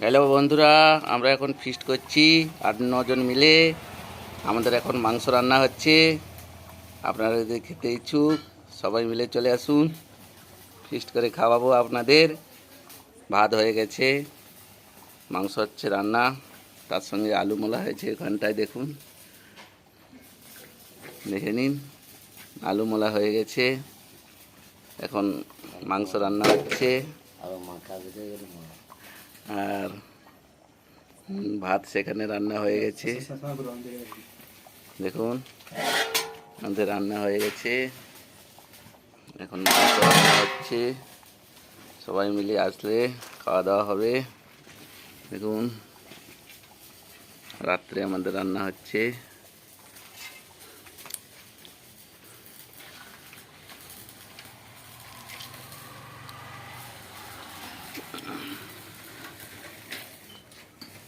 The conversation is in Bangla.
হ্যালো বন্ধুরা, আমরা এখন ফিস্ট করছি 8-9 জন মিলে। আমাদের এখন মাংস রান্না হচ্ছে। আপনারা যদি খেতে ইচ্ছুক সবাই মিলে চলে আসুন, ফিস্ট করে খাওয়াবো আপনাদের। ভাত হয়ে গেছে, মাংস হচ্ছে রান্না, তার সঙ্গে আলু মোলা হয়েছে। এখানটায় দেখুন, দেখে নিন, আলু মোলা হয়ে গেছে। এখন মাংস রান্না হচ্ছে আর ভাত সেখানে রান্না হয়ে গেছে। দেখুন, আমাদের রান্না হয়ে গেছে, এখন মাংস রান্না হচ্ছে। সবাই মিলে আসলে খাওয়া দাওয়া হবে। দেখুন, রাত্রে আমাদের রান্না হচ্ছে।